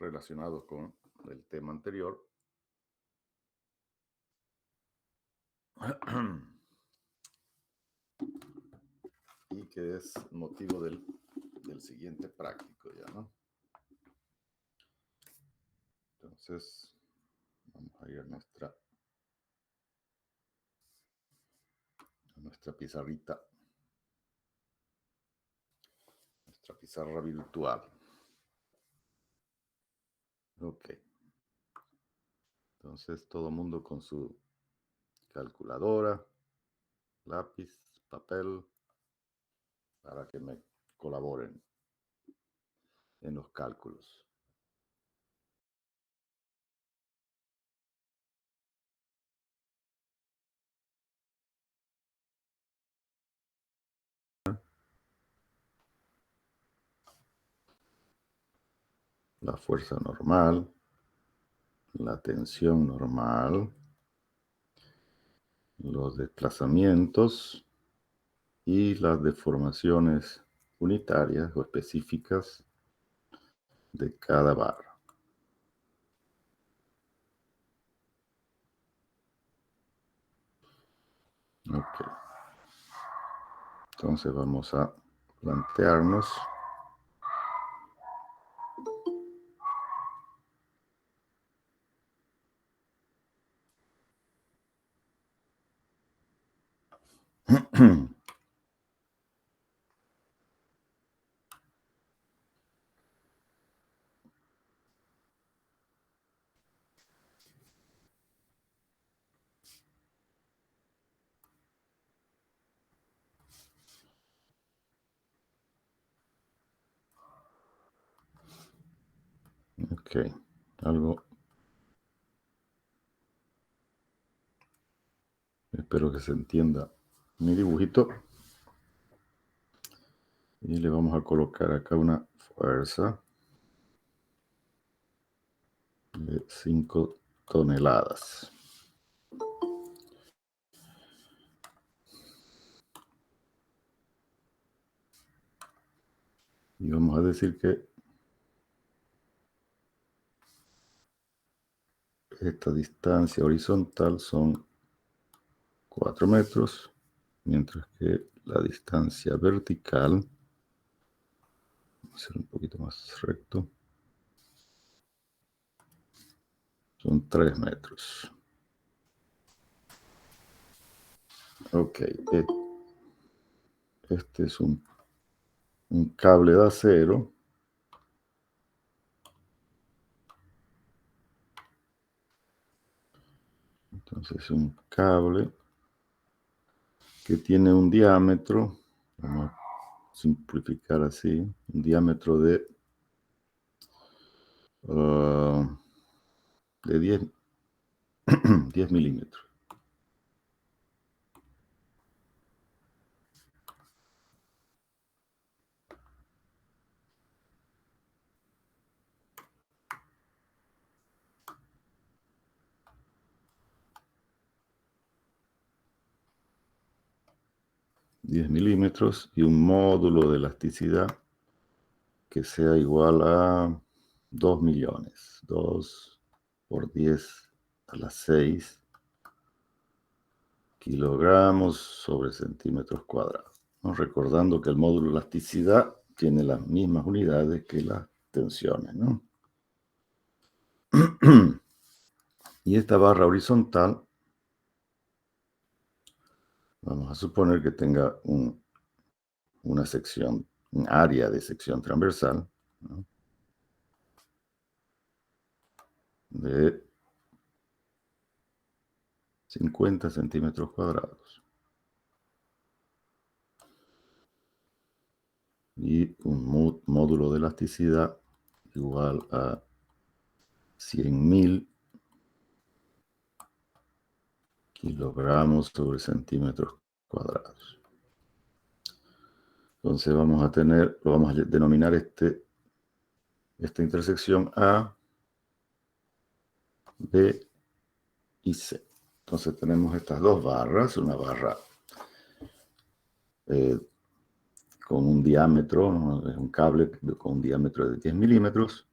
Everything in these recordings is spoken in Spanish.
relacionados con el tema anterior. Y que es motivo del siguiente práctico ya, ¿no? Entonces, vamos a ir a nuestra pizarrita, nuestra pizarra virtual. Ok. Entonces, todo mundo con su calculadora, lápiz, papel, para que me colaboren en los cálculos. La fuerza normal, la tensión normal, los desplazamientos y las deformaciones unitarias o específicas de cada barra. Ok. Entonces vamos a plantearnos ok, algo. Espero que se entienda mi dibujito. Y le vamos a colocar acá una fuerza de 5 toneladas. Y vamos a decir que esta distancia horizontal son 4 metros, mientras que la distancia vertical, vamos a hacer un poquito más recto, son 3 metros. Ok, este es un cable de acero. Entonces un cable que tiene un diámetro, vamos a simplificar así, un diámetro de 10 milímetros. Y un módulo de elasticidad que sea igual a 2 millones. 2 por 10 a la 6 kilogramos sobre centímetros cuadrados, ¿no? Recordando que el módulo de elasticidad tiene las mismas unidades que las tensiones, ¿no? Y esta barra horizontal, vamos a suponer que tenga una sección, un área de sección transversal, ¿no? De 50 centímetros cuadrados. Y un módulo de elasticidad igual a 100.000 kilogramos sobre centímetros cuadrados. Entonces vamos a denominar esta intersección A, B y C. Entonces tenemos estas dos barras, una barra con un diámetro, ¿no? Es un cable con un diámetro de 10 milímetros,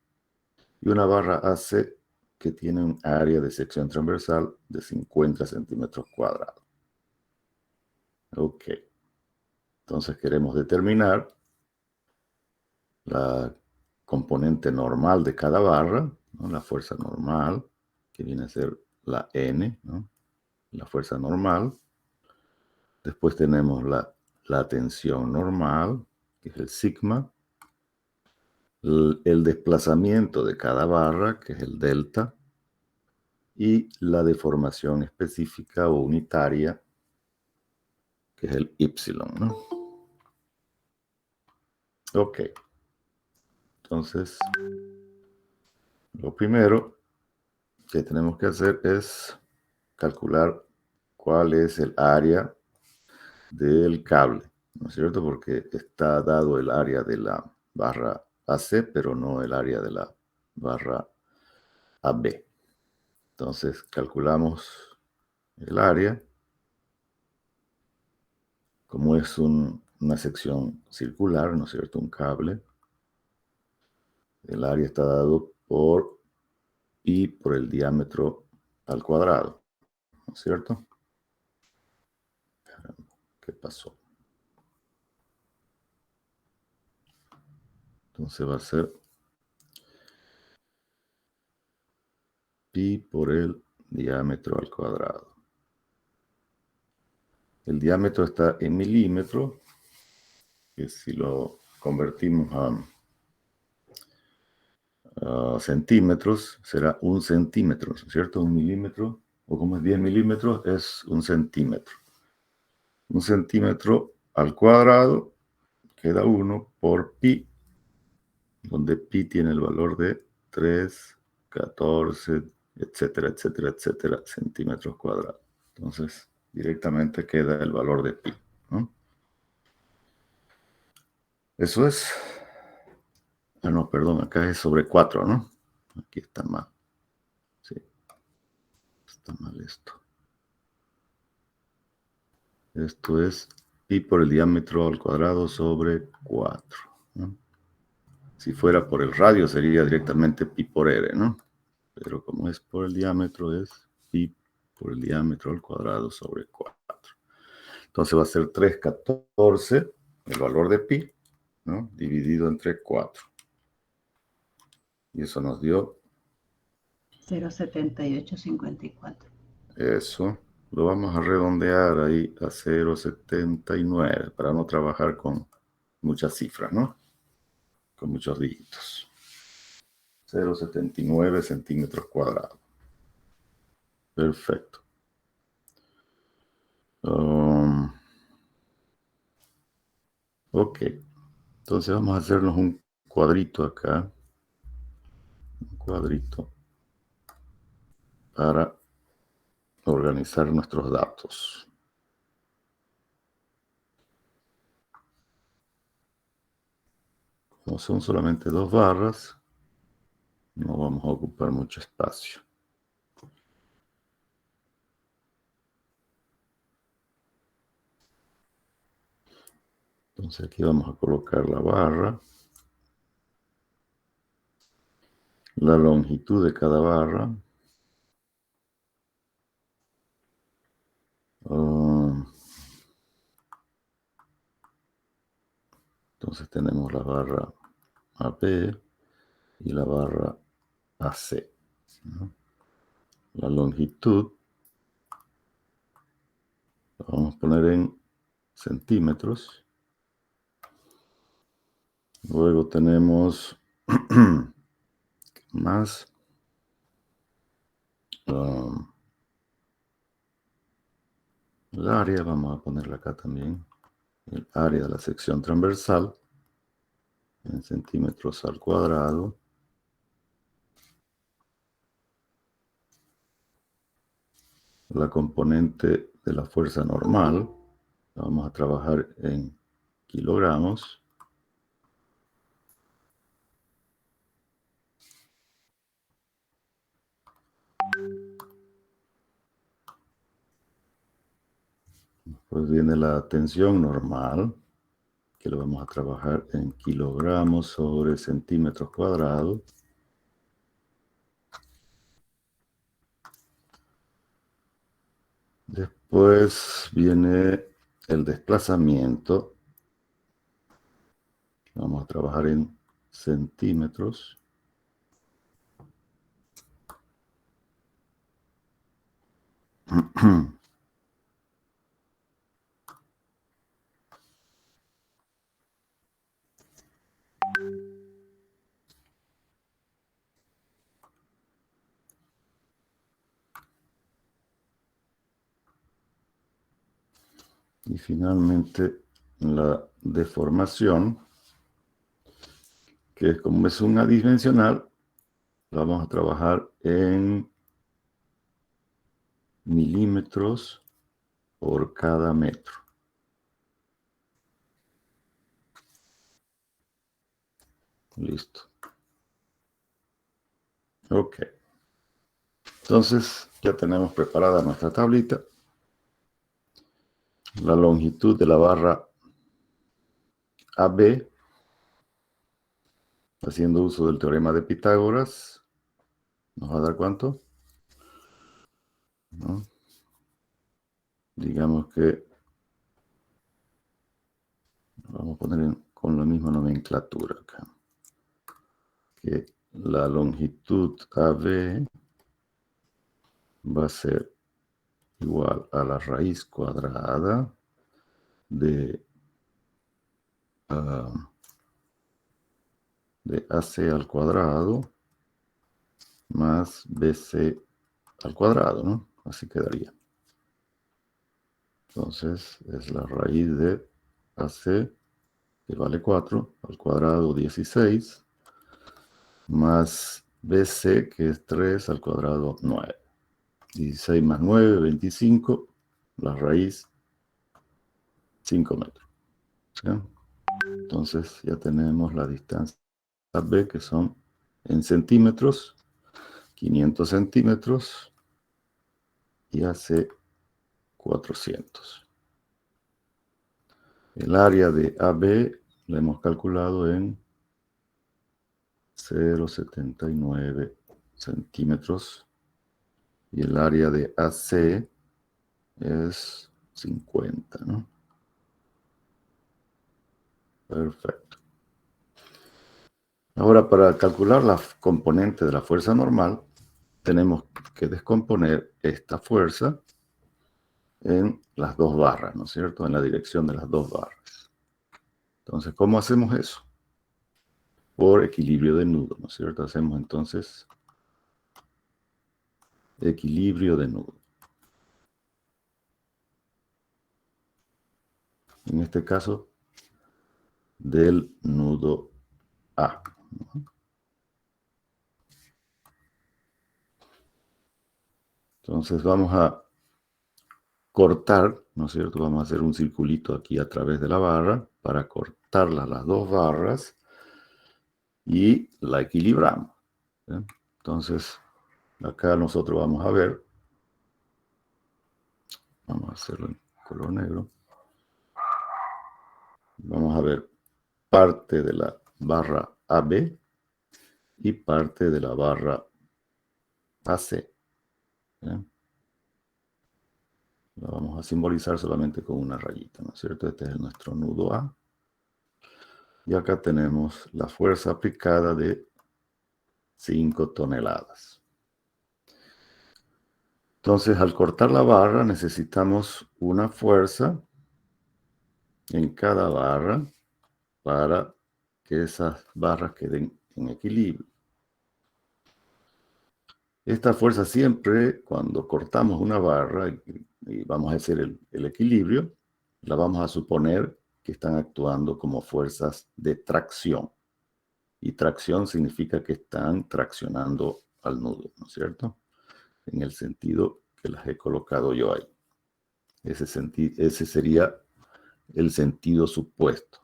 y una barra AC que tiene un área de sección transversal de 50 centímetros cuadrados. Ok. Entonces queremos determinar la componente normal de cada barra, ¿no? La fuerza normal, que viene a ser la N, ¿no? La fuerza normal. Después tenemos la tensión normal, que es el sigma. El desplazamiento de cada barra, que es el delta. Y la deformación específica o unitaria, que es el Y, ¿no? Ok. Entonces, lo primero que tenemos que hacer es calcular cuál es el área del cable, ¿no es cierto? Porque está dado el área de la barra AC, pero no el área de la barra AB. Entonces, calculamos el área. Como es una sección circular, ¿no es cierto? Un cable. El área está dado por pi por el diámetro al cuadrado, ¿no es cierto? ¿Qué pasó? Entonces va a ser pi por el diámetro al cuadrado. El diámetro está en milímetros, que si lo convertimos a centímetros, será 1 centímetro, ¿no es cierto? 1 milímetro, o como es 10 milímetros, es 1 centímetro. 1 centímetro al cuadrado queda 1 por pi, donde pi tiene el valor de 3, 14, etcétera, etcétera, etcétera, centímetros cuadrados. Entonces, directamente queda el valor de pi, ¿no? Eso es. Ah, no, perdón, acá es sobre 4, ¿no? Aquí está mal. Sí, está mal esto. Esto es pi por el diámetro al cuadrado sobre 4, ¿no? Si fuera por el radio sería directamente pi por r, ¿no? Pero como es por el diámetro, es pi por el diámetro al cuadrado sobre 4. Entonces va a ser 3,14 el valor de pi, ¿no? Dividido entre 4. Y eso nos dio 0,7854. eso. Lo vamos a redondear ahí a 0,79 para no trabajar con muchas cifras, ¿no? Con muchos dígitos. 0,79 centímetros cuadrados. Perfecto. Ok. Entonces vamos a hacernos un cuadrito acá. Un cuadrito para organizar nuestros datos. Como son solamente 2 barras, no vamos a ocupar mucho espacio. Entonces aquí vamos a colocar la barra, la longitud de cada barra, entonces tenemos la barra AB y la barra AC, ¿no? La longitud la vamos a poner en centímetros. Luego tenemos más el área, vamos a ponerla acá también. El área de la sección transversal en centímetros al cuadrado. La componente de la fuerza normal la vamos a trabajar en kilogramos. Pues viene la tensión normal, que lo vamos a trabajar en kilogramos sobre centímetros cuadrados. Después viene el desplazamiento. Vamos a trabajar en centímetros. Y finalmente la deformación, que es como es un adimensional, la vamos a trabajar en milímetros por cada metro. Listo. Ok. Entonces ya tenemos preparada nuestra tablita. La longitud de la barra AB, haciendo uso del teorema de Pitágoras, nos va a dar ¿cuánto? ¿No? Digamos que vamos a poner con la misma nomenclatura acá. Que la longitud AB va a ser igual a la raíz cuadrada de AC al cuadrado más BC al cuadrado, ¿no? Así quedaría. Entonces es la raíz de AC, que vale 4, al cuadrado 16, más BC, que es 3 al cuadrado 9. 16 más 9, 25, la raíz 5 metros. ¿Sí? Entonces ya tenemos la distancia B, que son en centímetros, 500 centímetros, y hace 400. El área de AB la hemos calculado en 0,79 centímetros, y el área de AC es 50, ¿no? Perfecto. Ahora, para calcular la componente de la fuerza normal, tenemos que descomponer esta fuerza en las dos barras, ¿no es cierto? En la dirección de las dos barras. Entonces, ¿cómo hacemos eso? Por equilibrio de nudo, ¿no es cierto? Hacemos entonces equilibrio de nudo. En este caso, del nudo A. Entonces vamos a cortar, ¿no es cierto? Vamos a hacer un circulito aquí a través de la barra para cortar las dos barras y la equilibramos. ¿Sí? Entonces, acá nosotros vamos a ver, vamos a hacerlo en color negro, vamos a ver parte de la barra AB y parte de la barra AC. ¿Sí? La vamos a simbolizar solamente con una rayita, ¿no es cierto? Este es nuestro nudo A. Y acá tenemos la fuerza aplicada de 5 toneladas. Entonces, al cortar la barra, necesitamos una fuerza en cada barra para que esas barras queden en equilibrio. Esta fuerza siempre, cuando cortamos una barra y vamos a hacer el equilibrio, la vamos a suponer que están actuando como fuerzas de tracción. Y tracción significa que están traccionando al nudo, ¿no es cierto? En el sentido que las he colocado yo ahí. Ese sería el sentido supuesto.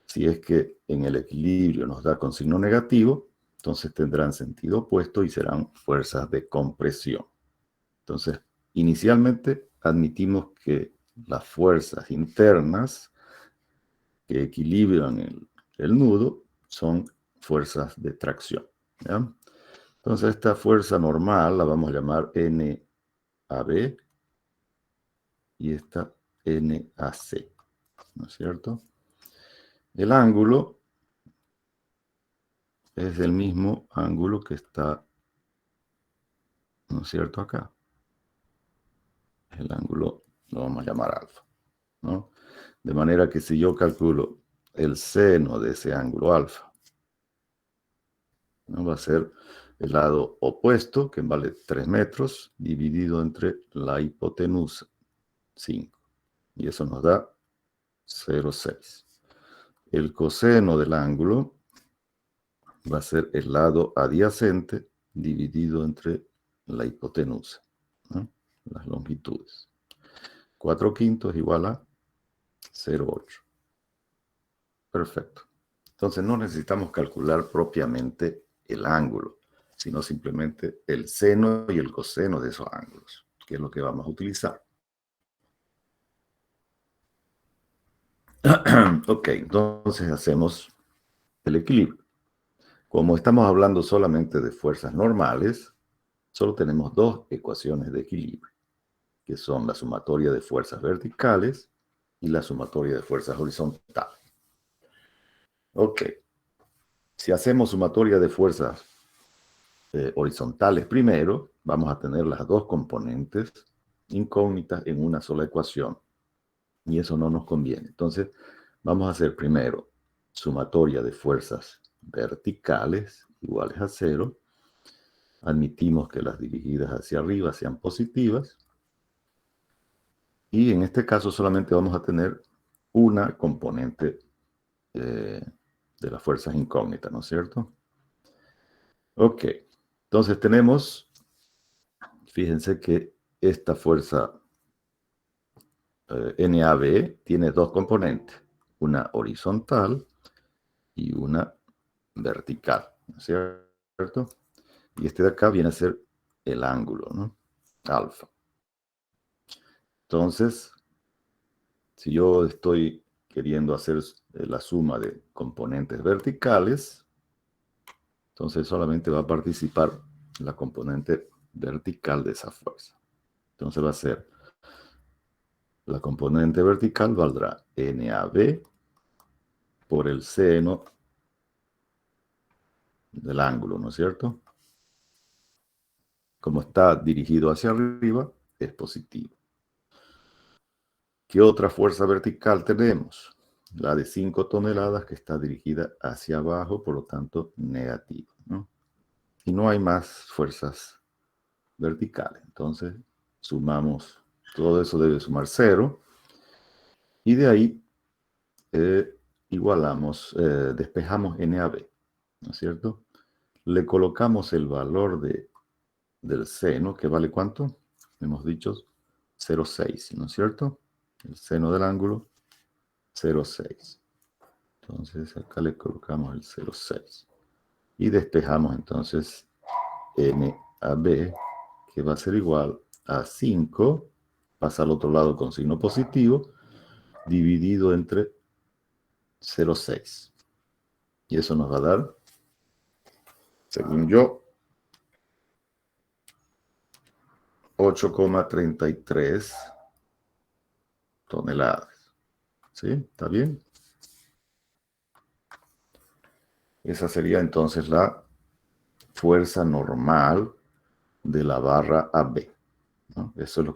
Si es que en el equilibrio nos da con signo negativo, entonces tendrán sentido opuesto y serán fuerzas de compresión. Entonces, inicialmente admitimos que las fuerzas internas que equilibran el nudo son fuerzas de tracción. ¿Ya? Entonces, esta fuerza normal la vamos a llamar NAB, y esta NAC, ¿no es cierto? El ángulo es el mismo ángulo que está, ¿no es cierto? Acá. El ángulo lo vamos a llamar alfa, ¿no? De manera que si yo calculo el seno de ese ángulo alfa, ¿no? Va a ser el lado opuesto, que vale 3 metros, dividido entre la hipotenusa, 5. Y eso nos da 0,6. El coseno del ángulo va a ser el lado adyacente dividido entre la hipotenusa, ¿no? Las longitudes. 4/5 es igual a 0,8. Perfecto. Entonces no necesitamos calcular propiamente el ángulo, sino simplemente el seno y el coseno de esos ángulos, que es lo que vamos a utilizar. Ok, entonces hacemos el equilibrio. Como estamos hablando solamente de fuerzas normales, solo tenemos dos ecuaciones de equilibrio, que son la sumatoria de fuerzas verticales y la sumatoria de fuerzas horizontales. Ok, si hacemos sumatoria de fuerzas horizontales primero, vamos a tener las dos componentes incógnitas en una sola ecuación, y eso no nos conviene. Entonces, vamos a hacer primero sumatoria de fuerzas verticales iguales a 0. Admitimos que las dirigidas hacia arriba sean positivas. Y en este caso solamente vamos a tener una componente de las fuerzas incógnitas, ¿no es cierto? Ok, entonces tenemos, fíjense que esta fuerza NAB tiene dos componentes, una horizontal y una vertical, ¿no es cierto? Y este de acá viene a ser el ángulo, ¿no? Alfa. Entonces, si yo estoy queriendo hacer la suma de componentes verticales, entonces solamente va a participar la componente vertical de esa fuerza. Entonces va a ser, la componente vertical valdrá NAB por el seno del ángulo, ¿no es cierto? Como está dirigido hacia arriba, es positivo. ¿Qué otra fuerza vertical tenemos? La de 5 toneladas que está dirigida hacia abajo, por lo tanto, negativa, ¿no? Y no hay más fuerzas verticales. Entonces, sumamos, todo eso debe sumar 0. Y de ahí igualamos, despejamos NAB, ¿no es cierto? Le colocamos el valor del seno, que vale ¿cuánto? Hemos dicho 0,6, ¿no es cierto? El seno del ángulo, 0,6. Entonces acá le colocamos el 0,6. Y despejamos entonces NAB, que va a ser igual a 5, pasa al otro lado con signo positivo, dividido entre 0,6. Y eso nos va a dar, según yo, 8,33 toneladas. ¿Sí? ¿Está bien? Esa sería entonces la fuerza normal de la barra AB, ¿no? Eso es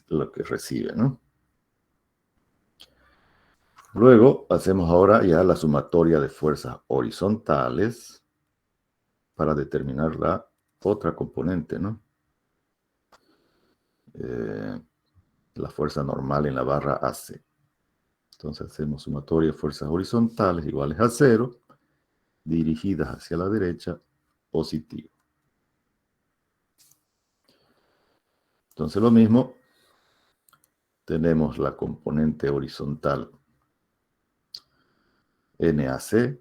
lo que recibe, ¿no? Luego hacemos ahora ya la sumatoria de fuerzas horizontales para determinar la otra componente, ¿no? La fuerza normal en la barra AC. Entonces hacemos sumatoria de fuerzas horizontales iguales a 0, dirigidas hacia la derecha, positivo. Entonces lo mismo, tenemos la componente horizontal NAC,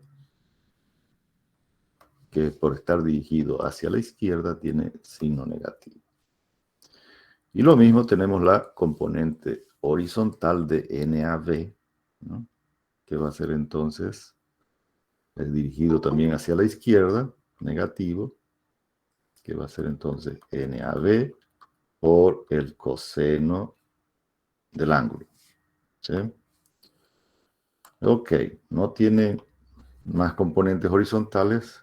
que por estar dirigido hacia la izquierda tiene signo negativo. Y lo mismo tenemos la componente horizontal de NAB, ¿no? Que va a ser entonces dirigido también hacia la izquierda, negativo, que va a ser entonces NAB por el coseno del ángulo. ¿Sí? Ok, no tiene más componentes horizontales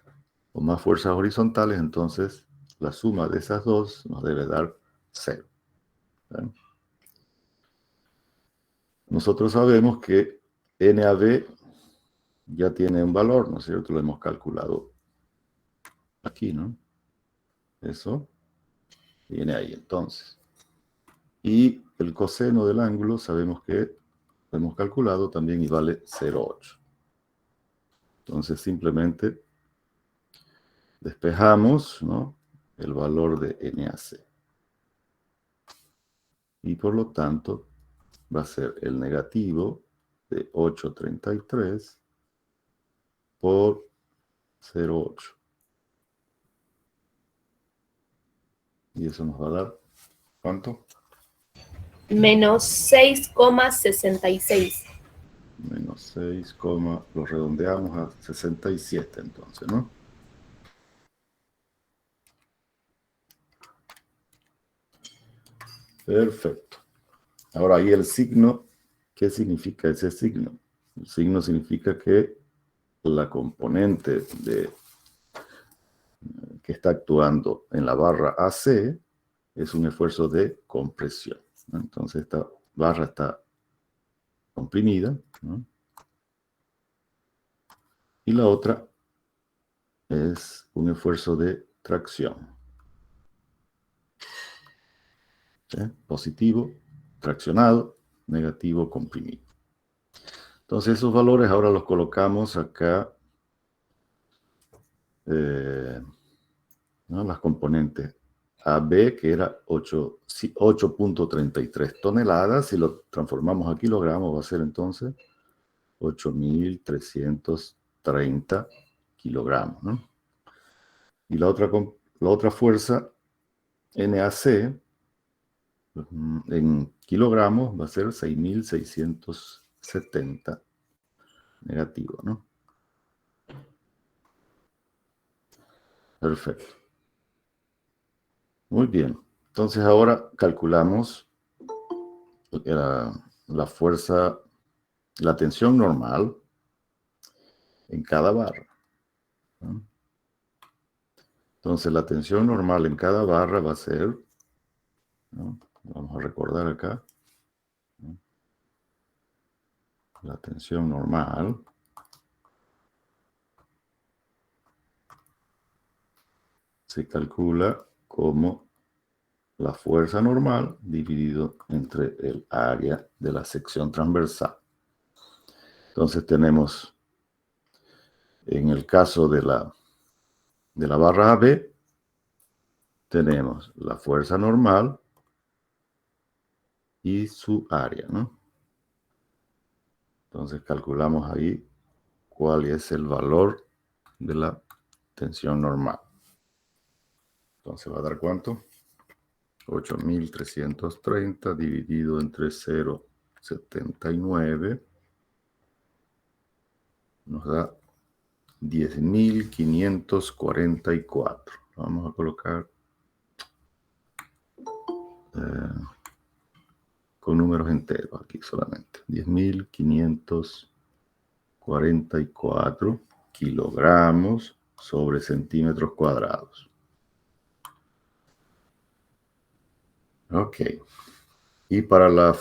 o más fuerzas horizontales, entonces la suma de esas dos nos debe dar 0. ¿Sí? Nosotros sabemos que NAB ya tiene un valor, ¿no es cierto? Lo hemos calculado aquí, ¿no? Eso viene ahí entonces. Y el coseno del ángulo sabemos que lo hemos calculado también y vale 0,8. Entonces simplemente despejamos, ¿no?, el valor de NAC. Y por lo tanto va a ser el negativo de 8,33 por 0,8. Y eso nos va a dar, ¿cuánto? Menos 6,66. Menos 6, lo redondeamos a 67 entonces, ¿no? Perfecto. Ahora ahí el signo, ¿qué significa ese signo? El signo significa que la componente que está actuando en la barra AC es un esfuerzo de compresión, ¿no? Entonces esta barra está comprimida, ¿no? Y la otra es un esfuerzo de tracción. ¿Sí? Positivo, traccionado, negativo, comprimido. Entonces esos valores ahora los colocamos acá, ¿no?, las componentes AB, que era 8,33 toneladas. Si lo transformamos a kilogramos va a ser entonces 8.330 kilogramos, ¿no? Y la otra fuerza, NAC, en kilogramos va a ser 6.670 negativo, ¿no? Perfecto. Muy bien. Entonces ahora calculamos la fuerza, la tensión normal en cada barra, ¿no? Entonces la tensión normal en cada barra va a ser, ¿no?, vamos a recordar acá, ¿no?, la tensión normal se calcula como la fuerza normal dividido entre el área de la sección transversal. Entonces tenemos, en el caso de la barra AB, tenemos la fuerza normal y su área, ¿no? Entonces calculamos ahí cuál es el valor de la tensión normal. Entonces va a dar ¿cuánto? 8.330 dividido entre 0,79 nos da 10.544. Vamos a colocar con números enteros aquí solamente. 10.544 kilogramos sobre centímetros cuadrados. Ok. Y para la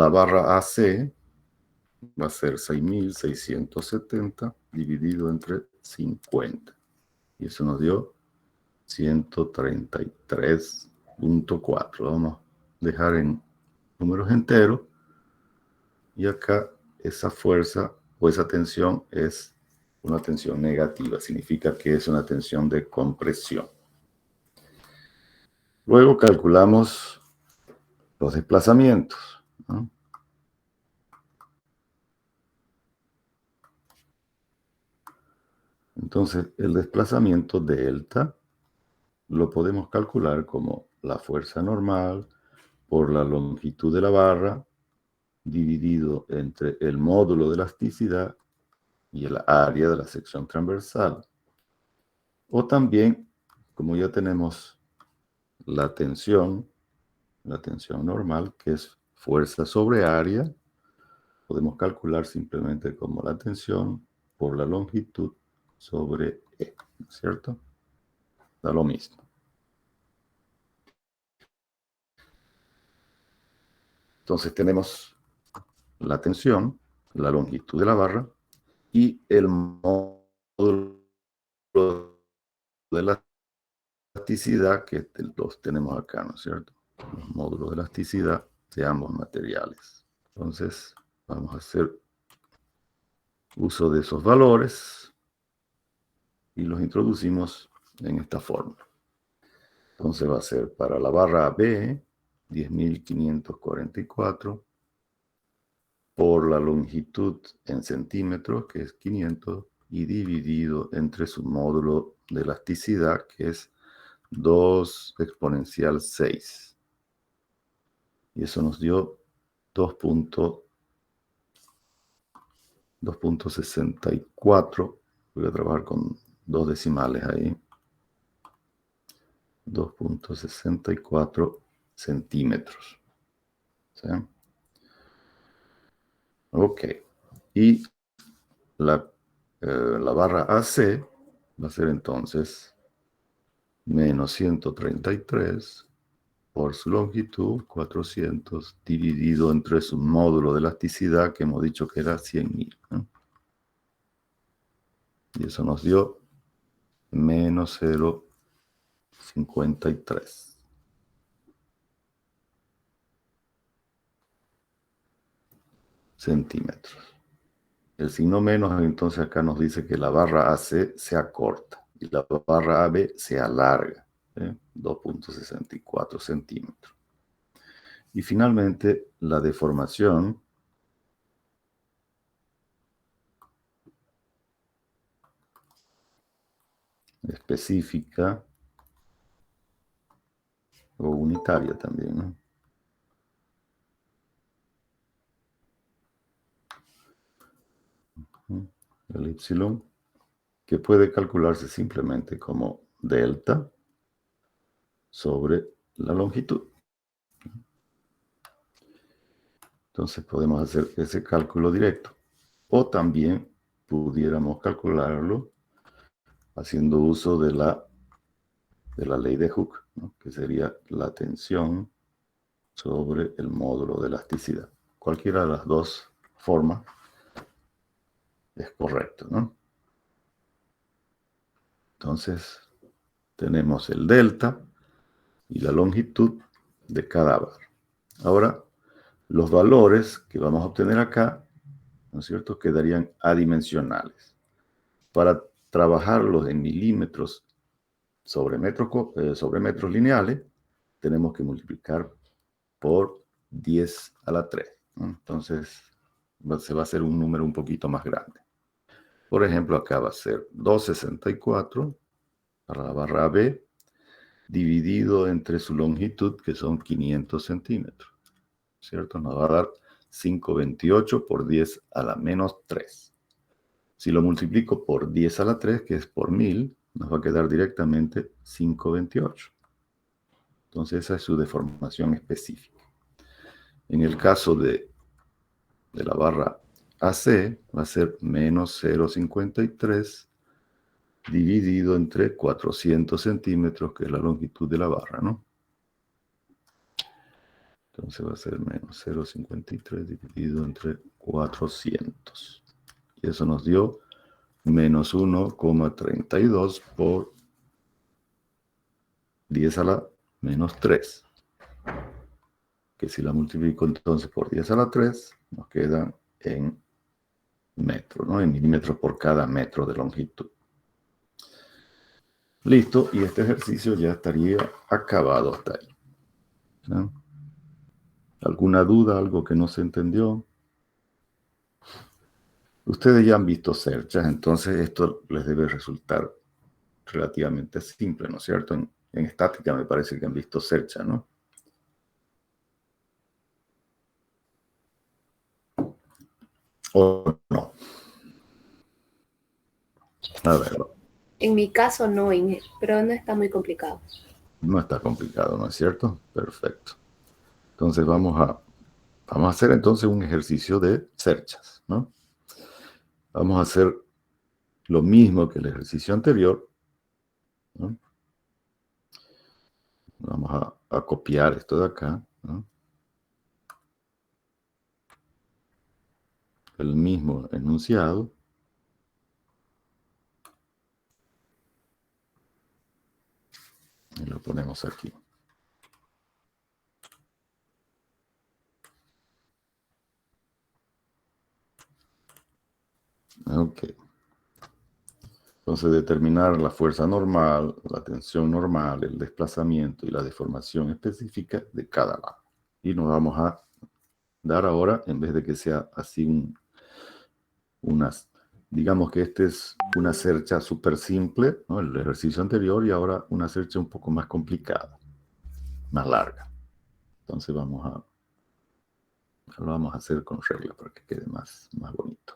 barra AC va a ser 6.670 dividido entre 50. Y eso nos dio 133.4. Vamos a dejar en números enteros. Y acá esa fuerza o esa tensión es una tensión negativa. Significa que es una tensión de compresión. Luego calculamos los desplazamientos, ¿no? Entonces, el desplazamiento delta lo podemos calcular como la fuerza normal por la longitud de la barra dividido entre el módulo de elasticidad y el área de la sección transversal. O también, como ya tenemos la tensión normal, que es fuerza sobre área, podemos calcular simplemente como la tensión por la longitud sobre E, ¿no es cierto? Da lo mismo. Entonces tenemos la tensión, la longitud de la barra y el módulo de la elasticidad que los tenemos acá, ¿no es cierto? Los módulos de elasticidad de ambos materiales. Entonces vamos a hacer uso de esos valores y los introducimos en esta fórmula. Entonces va a ser para la barra B, 10.544 por la longitud en centímetros, que es 500, y dividido entre su módulo de elasticidad, que es 2 exponencial 6. Y eso nos dio 2.64. Voy a trabajar con 2 decimales ahí. 2.64 centímetros. ¿Sí? Ok. Y la barra AC va a ser entonces menos 133 por su longitud, 400, dividido entre su módulo de elasticidad, que hemos dicho que era 100.000. ¿No? Y eso nos dio menos 0,53 centímetros. El signo menos, entonces acá nos dice que la barra AC se acorta y la barra AB se alarga, 2.64 centímetros. Y finalmente, la deformación específica o unitaria también, ¿no? El epsilon, que puede calcularse simplemente como delta sobre la longitud. Entonces podemos hacer ese cálculo directo. O también pudiéramos calcularlo haciendo uso de la ley de Hooke, ¿no? Que sería la tensión sobre el módulo de elasticidad. Cualquiera de las dos formas es correcto, ¿no? Entonces, tenemos el delta y la longitud de cada barra. Ahora, los valores que vamos a obtener acá, ¿no es cierto?, quedarían adimensionales. Para trabajarlos en milímetros sobre metros lineales, tenemos que multiplicar por 10 a la 3. ¿No? Entonces, se va a hacer un número un poquito más grande. Por ejemplo, acá va a ser 2,64 para la barra B, dividido entre su longitud, que son 500 centímetros. ¿Cierto? Nos va a dar 528 por 10 a la menos 3. Si lo multiplico por 10 a la 3, que es por 1000, nos va a quedar directamente 528. Entonces esa es su deformación específica. En el caso de la barra AC, va a ser menos 0,53 dividido entre 400 centímetros, que es la longitud de la barra, ¿no? Entonces va a ser menos 0,53 dividido entre 400. Y eso nos dio menos 1,32 por 10 a la menos 3. Que si la multiplico entonces por 10 a la 3, nos queda en metros, ¿no? En milímetros por cada metro de longitud. Listo, y este ejercicio ya estaría acabado hasta ahí. ¿No? ¿Alguna duda, algo que no se entendió? Ustedes ya han visto cerchas, entonces esto les debe resultar relativamente simple, ¿no es cierto? En estática me parece que han visto cercha, ¿no? ¿O no? A ver. En mi caso no, pero no está muy complicado. No está complicado, ¿no es cierto? Perfecto. Entonces vamos a Vamos a hacer entonces un ejercicio de cerchas, ¿no? Vamos a hacer lo mismo que el ejercicio anterior, ¿no? Vamos a copiar esto de acá, ¿no? El mismo enunciado. Y lo ponemos aquí. Ok. Entonces, determinar la fuerza normal, la tensión normal, el desplazamiento y la deformación específica de cada lado. Y nos vamos a dar ahora, en vez de que sea así digamos que este es una cercha súper simple, ¿no? El ejercicio anterior, y ahora una cercha un poco más complicada, más larga. Entonces lo vamos a hacer con regla para que quede más bonito.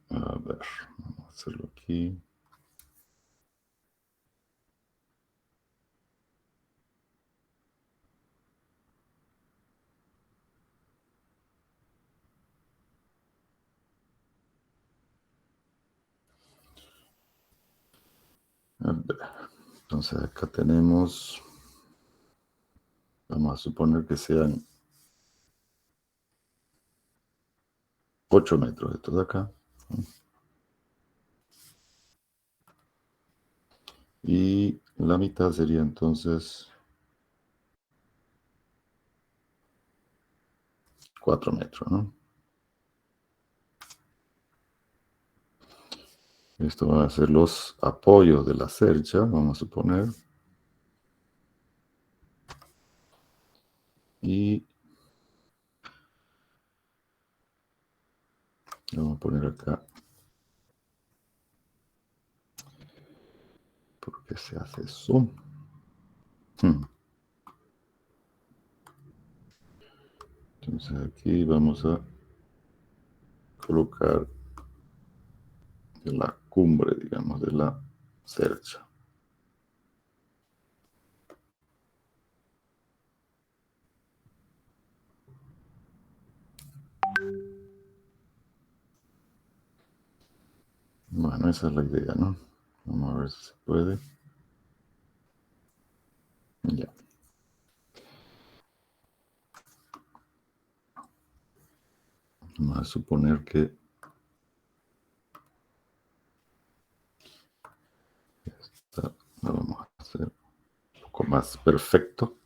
A ver, vamos a hacerlo aquí. A ver, entonces acá tenemos, vamos a suponer que sean 8 metros esto de acá. Y la mitad sería entonces 4 metros, ¿no? Esto van a ser los apoyos de la cercha, vamos a suponer. Y vamos a poner acá. ¿Por qué se hace eso? Entonces aquí vamos a colocar la cumbre, digamos, de la cercha. Bueno, esa es la idea, ¿no? Vamos a ver si se puede. Ya. Vamos a suponer que esta la vamos a hacer un poco más perfecto.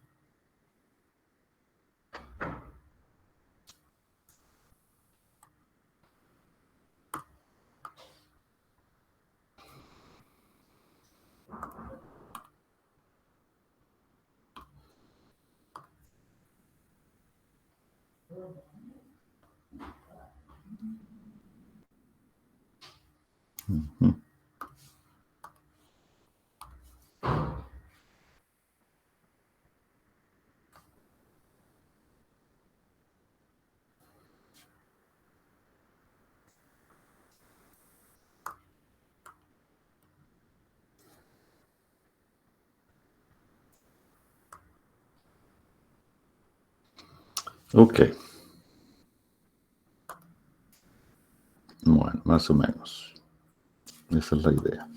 Ok. Bueno, más o menos. Esa es la idea.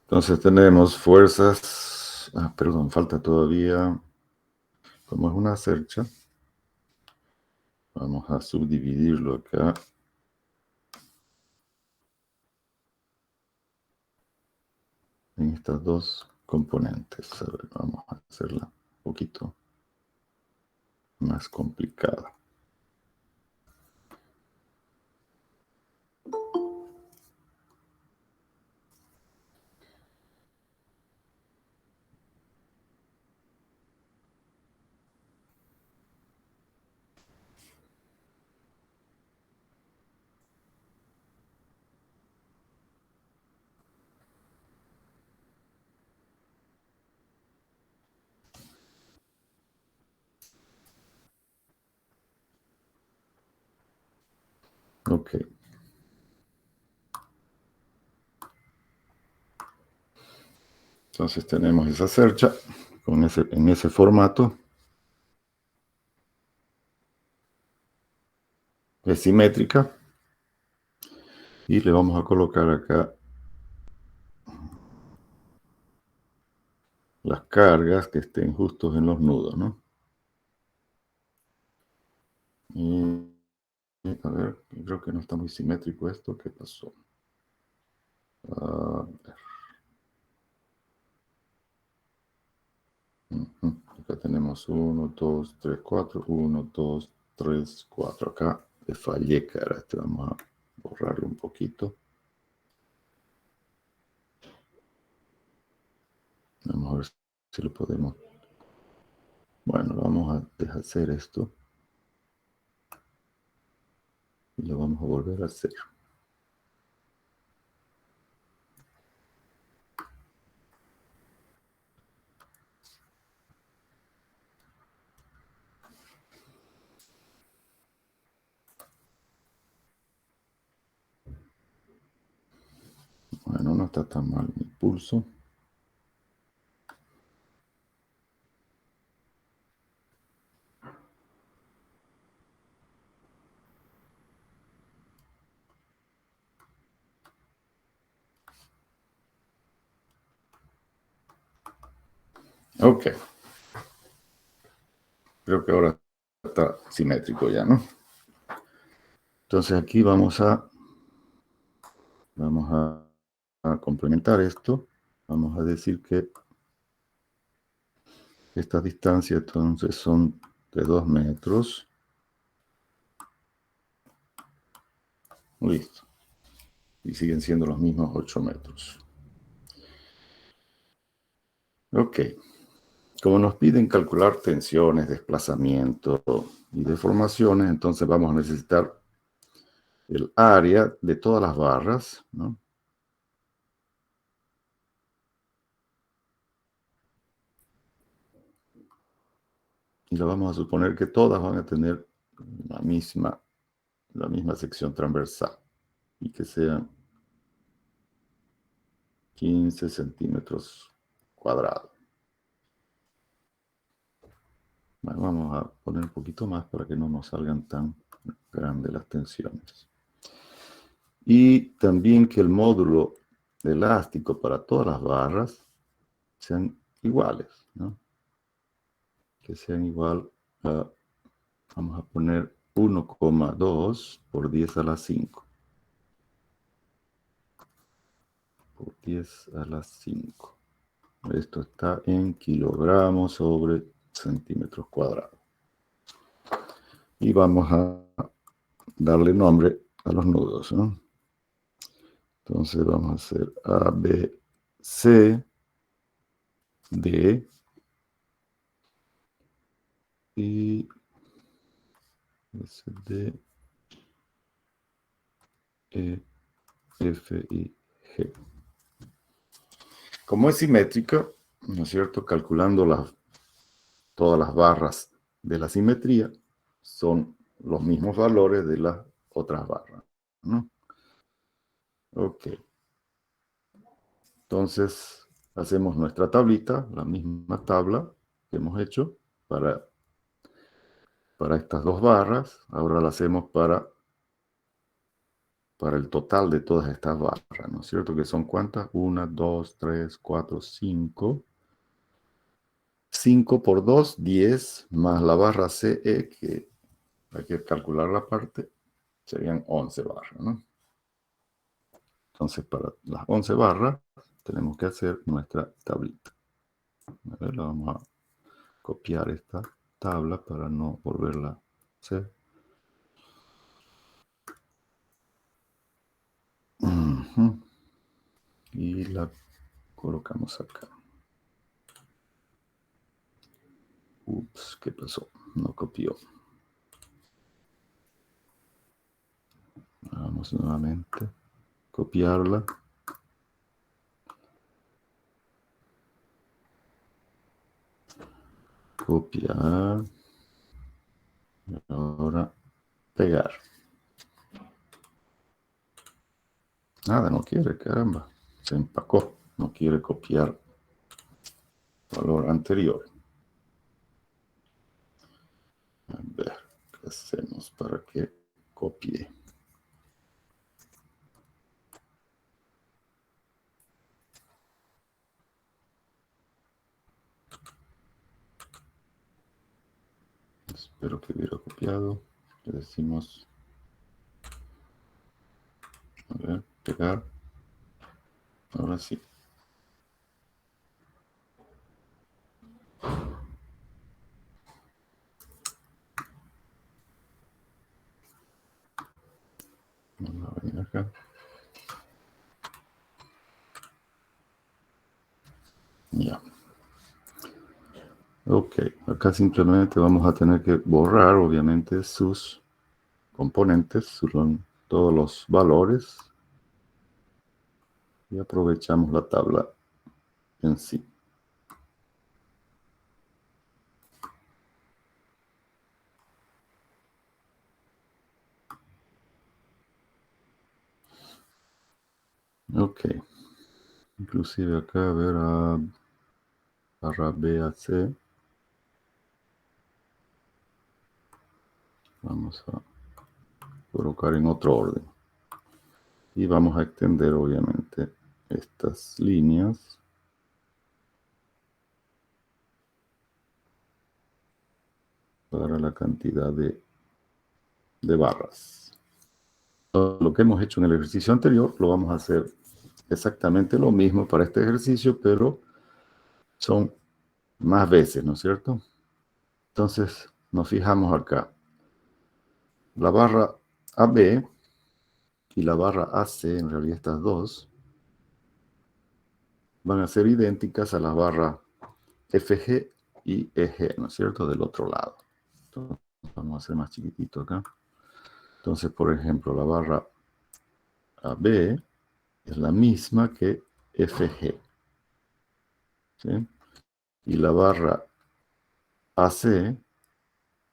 Entonces tenemos fuerzas. Perdón, falta todavía. Como es una cercha, vamos a subdividirlo acá. En estas dos componentes. A ver, vamos a hacerla un poquito más complicada. Ok. Entonces tenemos esa cercha en ese formato. Es simétrica. Y le vamos a colocar acá las cargas que estén justos en los nudos, ¿no? Y a ver, creo que no está muy simétrico esto. ¿Qué pasó? A ver. Acá tenemos 1, 2, 3, 4. 1, 2, 3, 4. Acá le fallé, cara. Este vamos a borrarlo un poquito. Vamos a ver si lo podemos. Bueno, vamos a deshacer esto. Y lo vamos a volver a hacer. Bueno, no está tan mal mi pulso. Ok. Creo que ahora está simétrico ya, ¿no? Entonces aquí vamos a complementar esto. Vamos a decir que esta distancia entonces son de 2 metros. Listo. Y siguen siendo los mismos 8 metros. Ok. Como nos piden calcular tensiones, desplazamiento y deformaciones, entonces vamos a necesitar el área de todas las barras, ¿no? Y lo vamos a suponer que todas van a tener la misma sección transversal y que sean 15 centímetros cuadrados. Bueno, vamos a poner un poquito más para que no nos salgan tan grandes las tensiones. Y también que el módulo elástico para todas las barras sean iguales, ¿no? Que sean igual a, vamos a poner 1,2 por 10 a la 5. Por 10 a la 5. Esto está en kilogramos sobre centímetros cuadrados. Y vamos a darle nombre a los nudos, ¿no? Entonces vamos a hacer A, B, C, D y S, D, E, F y G. Como es simétrica, ¿no es cierto? Calculando todas las barras de la simetría, son los mismos valores de las otras barras, ¿no? Ok. Entonces, hacemos nuestra tablita, la misma tabla que hemos hecho para estas dos barras. Ahora la hacemos para el total de todas estas barras, ¿no es cierto? Que son ¿cuántas? 1, 2, 3, 4, 5. 5 por 2, 10, más la barra CE, que hay que calcular la parte, serían 11 barras, ¿no? Entonces, para las 11 barras, tenemos que hacer nuestra tablita. A ver, la vamos a copiar esta tabla para no volverla a hacer. Y la colocamos acá. Ups, ¿qué pasó? No copió. Vamos nuevamente. Copiarla. Copiar. Y ahora pegar. Nada, no quiere, caramba. Se empacó. No quiere copiar valor anterior. A ver, ¿qué hacemos para que copie? Espero que hubiera copiado. Le decimos, a ver, pegar. Ahora sí. Vamos a venir acá. Ya. Ok, acá simplemente vamos a tener que borrar, obviamente, sus componentes, todos los valores, y aprovechamos la tabla en sí. Ok, inclusive acá, a ver, barra B a C, vamos a colocar en otro orden. Y vamos a extender, obviamente, estas líneas para la cantidad de barras. Lo que hemos hecho en el ejercicio anterior lo vamos a hacer exactamente lo mismo para este ejercicio, pero son más veces, ¿no es cierto? Entonces nos fijamos acá. La barra AB y la barra AC, en realidad estas dos, van a ser idénticas a la barra FG y EG, ¿no es cierto? Del otro lado. Entonces, vamos a hacer más chiquitito acá. Entonces, por ejemplo, la barra AB es la misma que FG. ¿Sí? Y la barra AC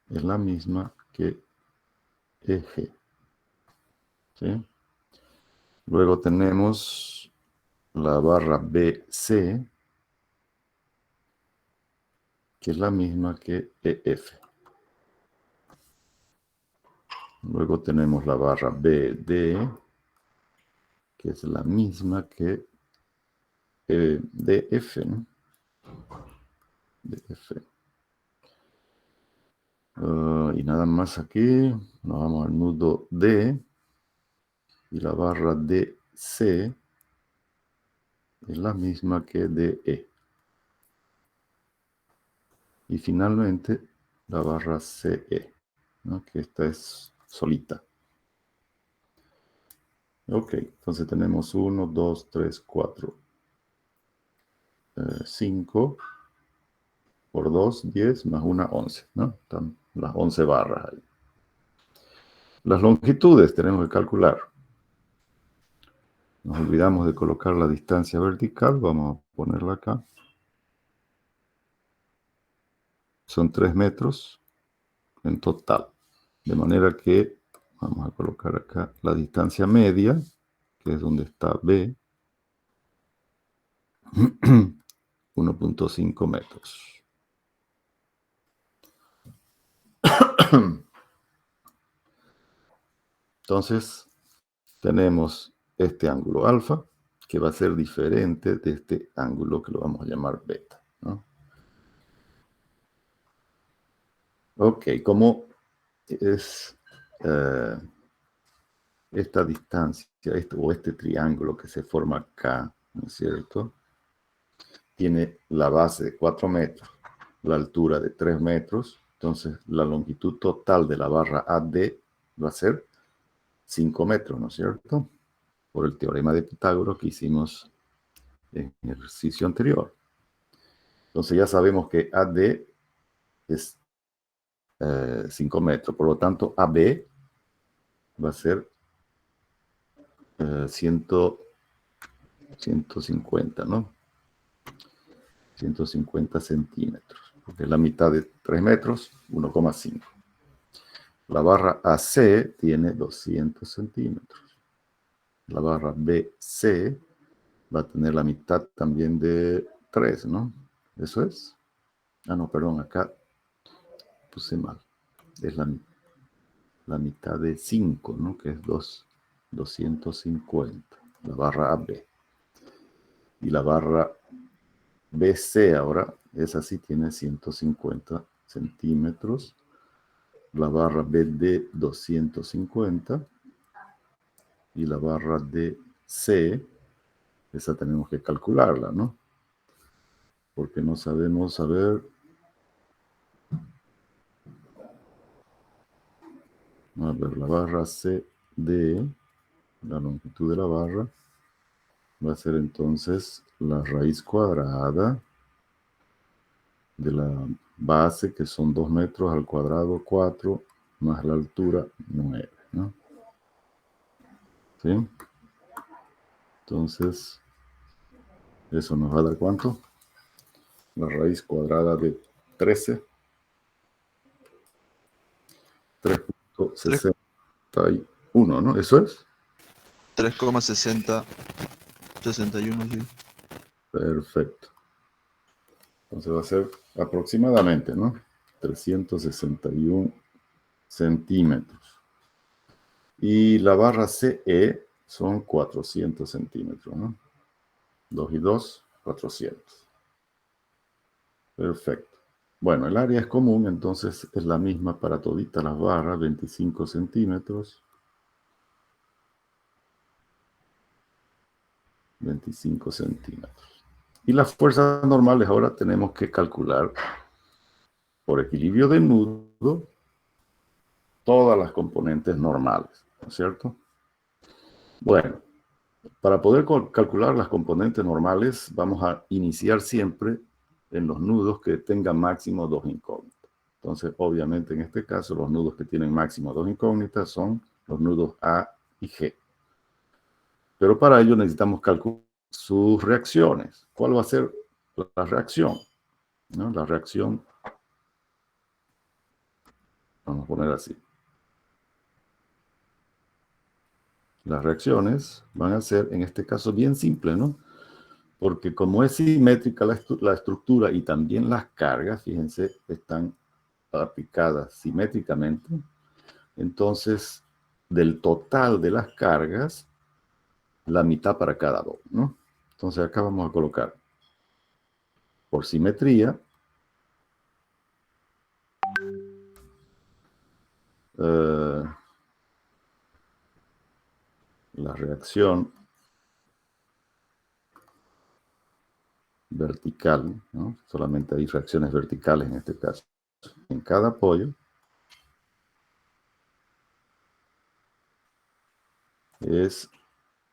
es la misma que EG. ¿Sí? Luego tenemos la barra BC, que es la misma que EF. Luego tenemos la barra BD, que es la misma que DF, ¿no? DF. Y nada más aquí, nos vamos al nudo D, y la barra DC es la misma que DE. Y finalmente la barra CE, ¿no? Que esta es solita. Ok, entonces tenemos 1, 2, 3, 4, 5 por 2, 10, más una 11, ¿no? Están las 11 barras ahí. Las longitudes tenemos que calcular. Nos olvidamos de colocar la distancia vertical, vamos a ponerla acá. Son 3 metros en total. De manera que vamos a colocar acá la distancia media, que es donde está B, 1.5 metros. Entonces, tenemos este ángulo alfa, que va a ser diferente de este ángulo que lo vamos a llamar beta, ¿no? Ok, como es esta distancia, este triángulo que se forma acá, ¿no es cierto? Tiene la base de 4 metros, la altura de 3 metros, entonces la longitud total de la barra AD va a ser 5 metros, ¿no es cierto? Por el teorema de Pitágoras que hicimos en el ejercicio anterior. Entonces ya sabemos que AD es 5 metros, por lo tanto AB va a ser 150, ¿no? 150 centímetros, porque es la mitad de 3 metros, 1,5. La barra AC tiene 200 centímetros. la barra BC va a tener la mitad también de 3, ¿no? ¿Eso es? Ah, no, perdón, acá puse mal. Es la mitad de 5, ¿no? Que es 250, la barra AB. Y la barra BC ahora, esa sí tiene 150 centímetros. La barra BD 250. Y la barra DC, esa tenemos que calcularla, ¿no? Porque no sabemos saber. A ver, la barra CD, la longitud de la barra, va a ser entonces la raíz cuadrada de la base, que son 2 metros al cuadrado 4, más la altura 9, ¿no? ¿Sí? Entonces, eso nos va a dar ¿cuánto? La raíz cuadrada de 13, 3.61, ¿no? ¿Eso es? 3,6061, sí. Perfecto. Entonces va a ser aproximadamente, ¿no? 361 centímetros. Y la barra CE son 400 centímetros, ¿no? 2 y 2, 400. Perfecto. Bueno, el área es común, entonces es la misma para toditas las barras, 25 centímetros. 25 centímetros. Y las fuerzas normales ahora tenemos que calcular por equilibrio de nudo todas las componentes normales, ¿no es cierto? Bueno, para poder calcular las componentes normales, vamos a iniciar siempre en los nudos que tengan máximo 2 incógnitas. Entonces, obviamente, en este caso, los nudos que tienen máximo 2 incógnitas son los nudos A y G. Pero para ello necesitamos calcular sus reacciones. ¿Cuál va a ser la reacción? ¿No? La reacción, vamos a poner así. Las reacciones van a ser, en este caso, bien simple, ¿no? Porque como es simétrica la estructura y también las cargas, fíjense, están aplicadas simétricamente, entonces, del total de las cargas, la mitad para cada dos, ¿no? Entonces acá vamos a colocar, por simetría, la reacción vertical, ¿no? Solamente hay reacciones verticales en este caso. En cada apoyo es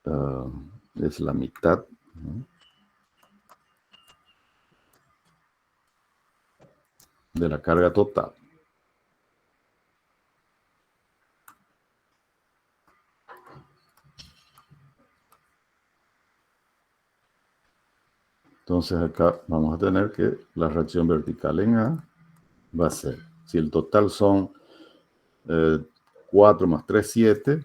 la mitad, ¿no?, de la carga total. Entonces acá vamos a tener que la reacción vertical en A va a ser, si el total son 4 más 3, 7,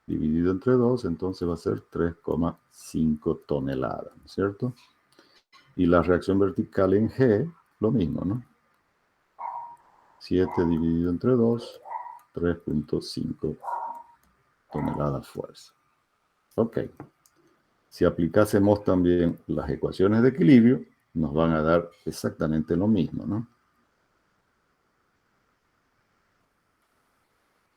dividido entre 2, entonces va a ser 3,5 toneladas, ¿no es cierto? Y la reacción vertical en G, lo mismo, ¿no? 7 dividido entre 2, 3,5 toneladas fuerza. Ok. Si aplicásemos también las ecuaciones de equilibrio, nos van a dar exactamente lo mismo, ¿no?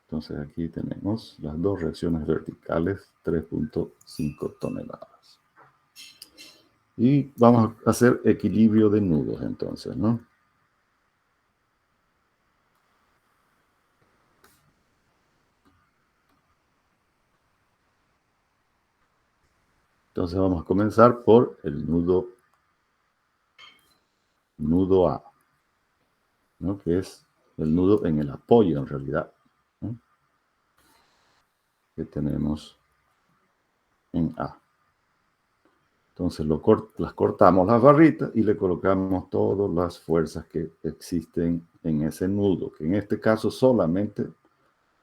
Entonces aquí tenemos las dos reacciones verticales, 3,5 toneladas. Y vamos a hacer equilibrio de nudos entonces, ¿no? Entonces vamos a comenzar por el nudo A, ¿no? Que es el nudo en el apoyo en realidad, ¿no?, que tenemos en A. Entonces las cortamos las barritas y le colocamos todas las fuerzas que existen en ese nudo, que en este caso solamente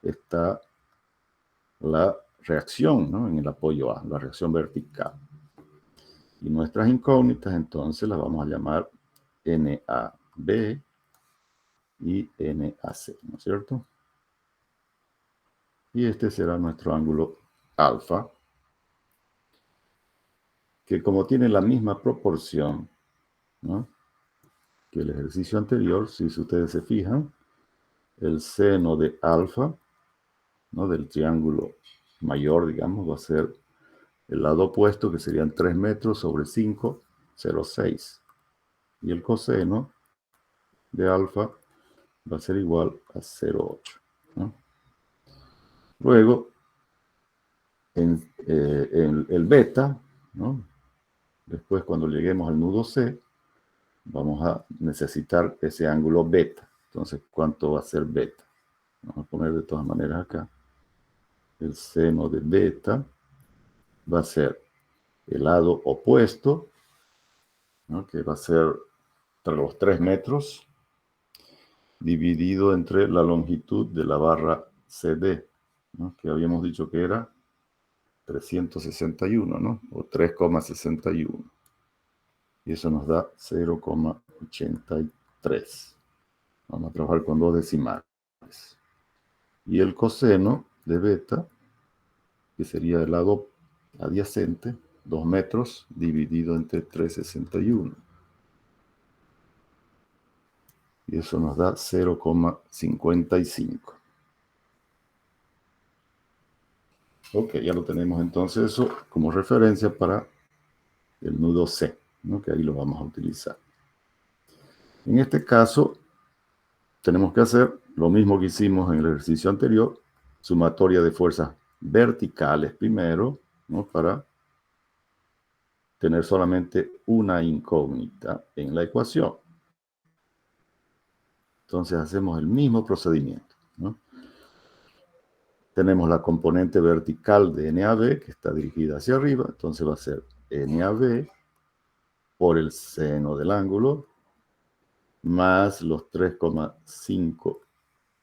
está la reacción, ¿no? En el apoyo A, la reacción vertical. Y nuestras incógnitas entonces las vamos a llamar NAB y NAC, ¿no es cierto? Y este será nuestro ángulo alfa, que como tiene la misma proporción, ¿no?, que el ejercicio anterior, si ustedes se fijan, el seno de alfa, ¿no?, del triángulo mayor, digamos, va a ser el lado opuesto, que serían 3 metros sobre 5, 0,6. Y el coseno de alfa va a ser igual a 0,8, ¿no? Luego, en el beta, ¿no?, después cuando lleguemos al nudo C, vamos a necesitar ese ángulo beta. Entonces, ¿cuánto va a ser beta? Vamos a poner de todas maneras acá. El seno de beta va a ser el lado opuesto, ¿no?, que va a ser entre los 3 metros, dividido entre la longitud de la barra CD, ¿no?, que habíamos dicho que era 361, ¿no?, o 3,61. Y eso nos da 0,83. Vamos a trabajar con 2 decimales. Y el coseno de beta, que sería el lado adyacente, 2 metros, dividido entre 361. Y eso nos da 0,55. Ok, ya lo tenemos entonces eso como referencia para el nudo C, ¿no?, que ahí lo vamos a utilizar. En este caso, tenemos que hacer lo mismo que hicimos en el ejercicio anterior, sumatoria de fuerzas verticales primero, ¿no?, para tener solamente una incógnita en la ecuación. Entonces hacemos el mismo procedimiento, ¿no? Tenemos la componente vertical de NAB, que está dirigida hacia arriba, entonces va a ser NAB por el seno del ángulo, más los 3,5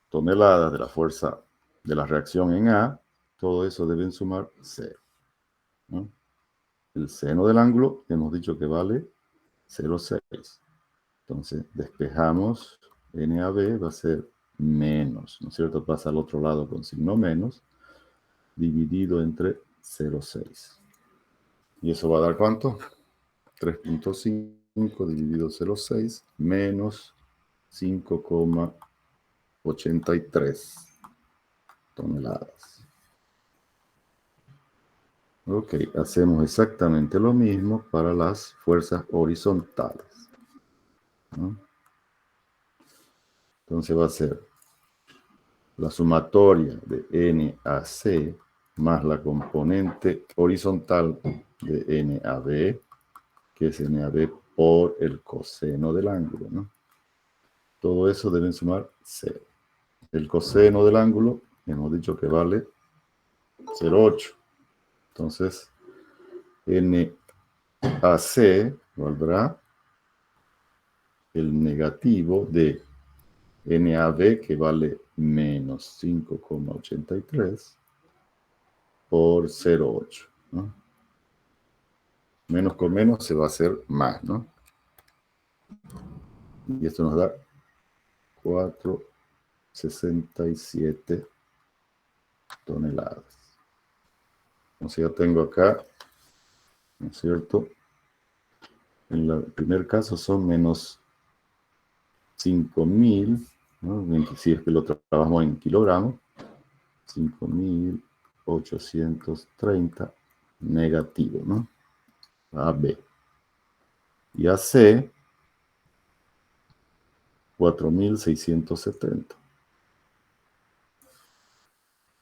toneladas de la fuerza de la reacción en A, todo eso deben sumar 0, ¿no? El seno del ángulo hemos dicho que vale 0,6. Entonces despejamos, NAB va a ser menos, ¿no es cierto? Pasa al otro lado con signo menos, dividido entre 0,6. ¿Y eso va a dar cuánto? 3,5 dividido 0,6 menos 5,83 toneladas. Ok, hacemos exactamente lo mismo para las fuerzas horizontales, ¿no? Entonces va a ser la sumatoria de NAC más la componente horizontal de NAB, que es NAB por el coseno del ángulo, ¿no? Todo eso deben sumar 0. El coseno del ángulo hemos dicho que vale 0,8. Entonces, NAC valdrá el negativo de NAB, que vale menos 5,83 por 0,8, ¿no? Menos con menos se va a hacer más, ¿no? Y esto nos da 4,67 toneladas. Entonces ya tengo acá, ¿no es cierto? En el primer caso son menos 5.000, ¿no? Si es que lo trabajamos en kilogramos, 5.830 negativo, ¿no? AB. Y AC, 4.670.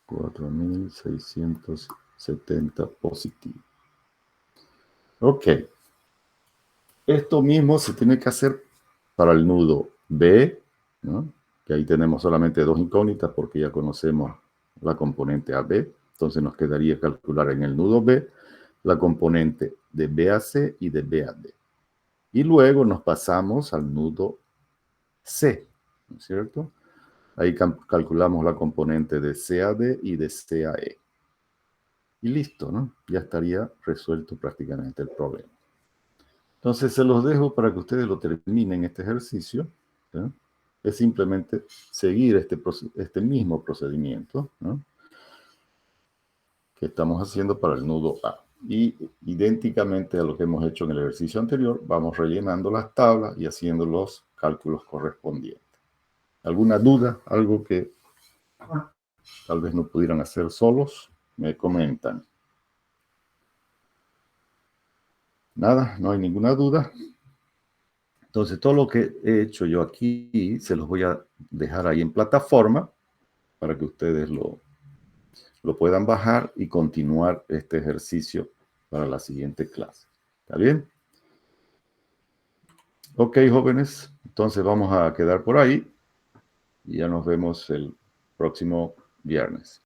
4.670 positivo. Ok. Esto mismo se tiene que hacer para el nudo B, ¿no?, que ahí tenemos solamente 2 incógnitas porque ya conocemos la componente AB. Entonces nos quedaría calcular en el nudo B la componente de BAC y de BAD. Y luego nos pasamos al nudo C, ¿no es cierto? Ahí calculamos la componente de CAD y de CAE. y listo, ¿no? Ya estaría resuelto prácticamente el problema. Entonces se los dejo para que ustedes lo terminen este ejercicio, ¿sí? Es simplemente seguir este mismo procedimiento, ¿no?, que estamos haciendo para el nudo A. Y idénticamente a lo que hemos hecho en el ejercicio anterior, vamos rellenando las tablas y haciendo los cálculos correspondientes. ¿Alguna duda? ¿Algo que tal vez no pudieran hacer solos? Me comentan. Nada, no hay ninguna duda. Entonces, todo lo que he hecho yo aquí se los voy a dejar ahí en plataforma para que ustedes lo puedan bajar y continuar este ejercicio para la siguiente clase. ¿Está bien? Ok, jóvenes, entonces vamos a quedar por ahí y ya nos vemos el próximo viernes.